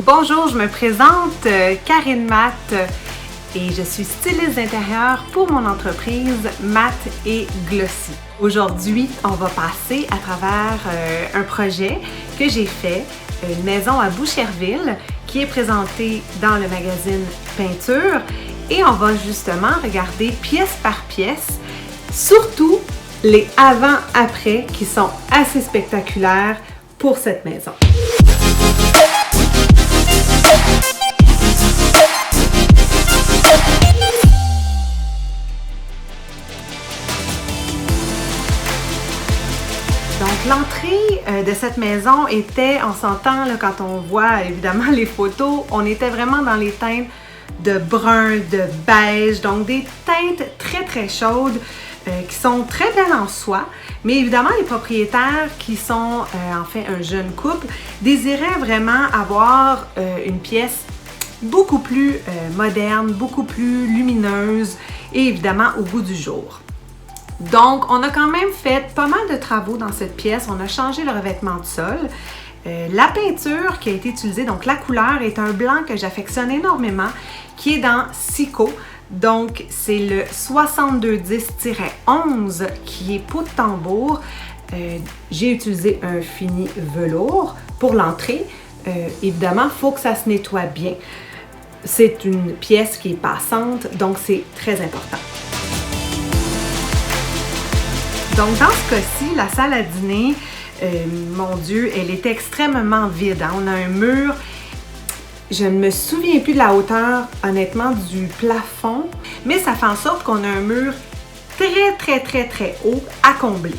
Bonjour, je me présente Karine Matt et je suis styliste d'intérieur pour mon entreprise Matt et Glossy. Aujourd'hui, on va passer à travers un projet que j'ai fait, une maison à Boucherville qui est présentée dans le magazine Peinture et on va justement regarder pièce par pièce, surtout les avant-après qui sont assez spectaculaires pour cette maison. Donc l'entrée de cette maison était, on s'entend là, quand on voit évidemment les photos, on était vraiment dans les teintes de brun, de beige, donc des teintes très chaudes qui sont très belles en soi. Mais évidemment, les propriétaires qui sont en fait un jeune couple désiraient vraiment avoir une pièce beaucoup plus moderne, beaucoup plus lumineuse et évidemment au goût du jour. Donc, on a quand même fait pas mal de travaux dans cette pièce. On a changé le revêtement de sol. La peinture qui a été utilisée, donc la couleur, est un blanc que j'affectionne énormément, qui est dans Sico. Donc, c'est le 6210-11 qui est peau de tambour. J'ai utilisé un fini velours pour l'entrée. Évidemment, il faut que ça se nettoie bien. C'est une pièce qui est passante, donc c'est très important. Donc, dans ce cas-ci, la salle à dîner, mon Dieu, elle était extrêmement vide. Hein? On a un mur, je ne me souviens plus de la hauteur, honnêtement, du plafond, mais ça fait en sorte qu'on a un mur très haut à combler.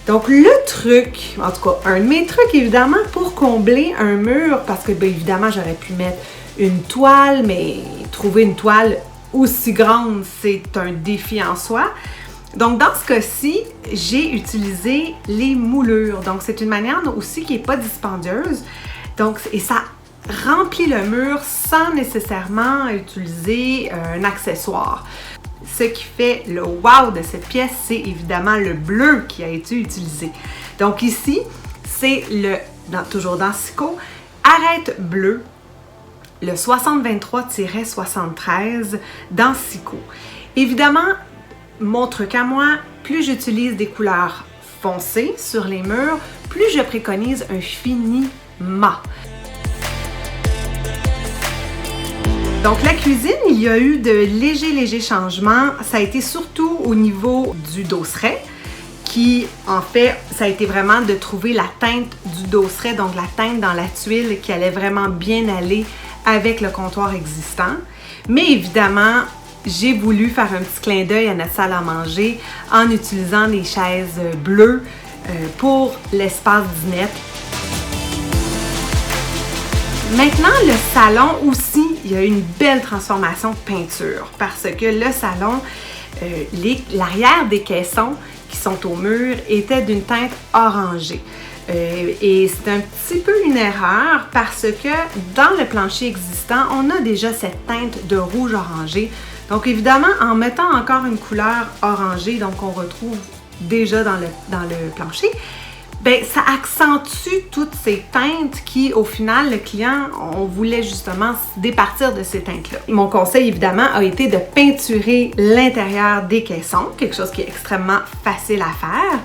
Donc, le truc, en tout cas, un de mes trucs, évidemment, pour combler un mur, parce que, bien évidemment, j'aurais pu mettre une toile, mais trouver une toile aussi grande, c'est un défi en soi. Donc, dans ce cas-ci, j'ai utilisé les moulures. Donc, c'est une manière aussi qui n'est pas dispendieuse. Donc, et ça remplit le mur sans nécessairement utiliser un accessoire. Ce qui fait le wow de cette pièce, c'est évidemment le bleu qui a été utilisé. Donc ici, c'est toujours dans Sico, arête bleu, le 6023-73 dans Sico. Évidemment, mon truc à moi, plus j'utilise des couleurs foncées sur les murs, plus je préconise un fini mat. Donc la cuisine, il y a eu de légers changements. Ça a été surtout au niveau du dosseret, qui en fait, ça a été vraiment de trouver la teinte du dosseret, donc la teinte dans la tuile qui allait vraiment bien aller avec le comptoir existant. Mais évidemment, j'ai voulu faire un petit clin d'œil à notre salle à manger en utilisant des chaises bleues pour l'espace dinette. Maintenant, le salon aussi, il y a eu une belle transformation de peinture parce que le salon, l'arrière des caissons qui sont au mur était d'une teinte orangée. Et c'est un petit peu une erreur parce que dans le plancher existant, on a déjà cette teinte de rouge orangé. Donc évidemment, en mettant encore une couleur orangée, donc on retrouve déjà dans le plancher, bien, ça accentue toutes ces teintes qui, au final, le client, on voulait justement se départir de ces teintes-là. Mon conseil, évidemment, a été de peinturer l'intérieur des caissons, quelque chose qui est extrêmement facile à faire,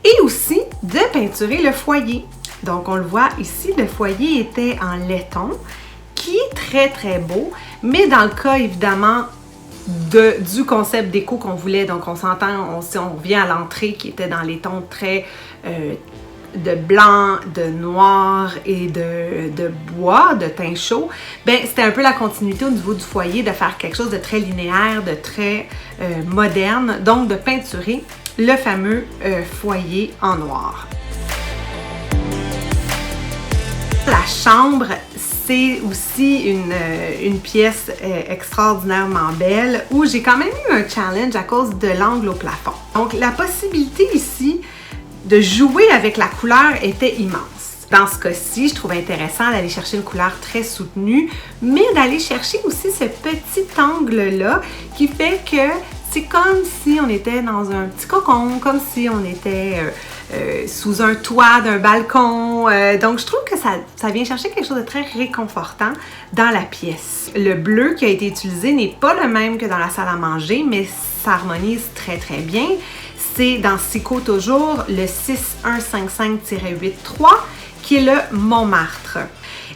et aussi de peinturer le foyer. Donc, on le voit ici, le foyer était en laiton, qui est très beau, mais dans le cas, évidemment, du concept déco qu'on voulait. Donc, on s'entend, si on revient à l'entrée qui était dans les tons très de blanc, de noir et de bois, de teint chaud, bien, c'était un peu la continuité au niveau du foyer de faire quelque chose de très linéaire, de très moderne, donc de peinturer le fameux foyer en noir. La chambre, c'est aussi une pièce extraordinairement belle où j'ai quand même eu un challenge à cause de l'angle au plafond. Donc, la possibilité ici de jouer avec la couleur était immense. Dans ce cas-ci, je trouve intéressant d'aller chercher une couleur très soutenue, mais d'aller chercher aussi ce petit angle-là qui fait que c'est comme si on était dans un petit cocon, comme si on était sous un toit d'un balcon. Donc, je trouve que ça vient chercher quelque chose de très réconfortant dans la pièce. Le bleu qui a été utilisé n'est pas le même que dans la salle à manger, mais ça harmonise très très bien. C'est dans Cico toujours le 6155-83 qui est le Montmartre.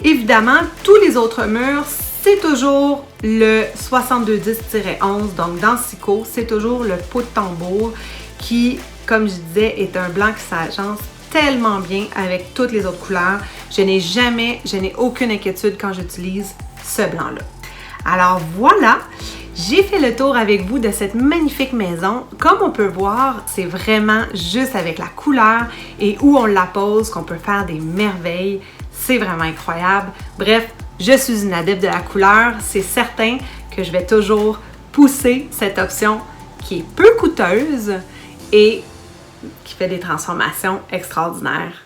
Évidemment, tous les autres murs, c'est toujours le 6210-11, donc dans Cico, c'est toujours le pot de tambour qui, comme je disais, est un blanc qui s'agence tellement bien avec toutes les autres couleurs. Je n'ai aucune inquiétude quand j'utilise ce blanc-là. Alors voilà, j'ai fait le tour avec vous de cette magnifique maison. Comme on peut voir, c'est vraiment juste avec la couleur et où on la pose qu'on peut faire des merveilles. C'est vraiment incroyable. Bref, je suis une adepte de la couleur. C'est certain que je vais toujours pousser cette option qui est peu coûteuse et qui fait des transformations extraordinaires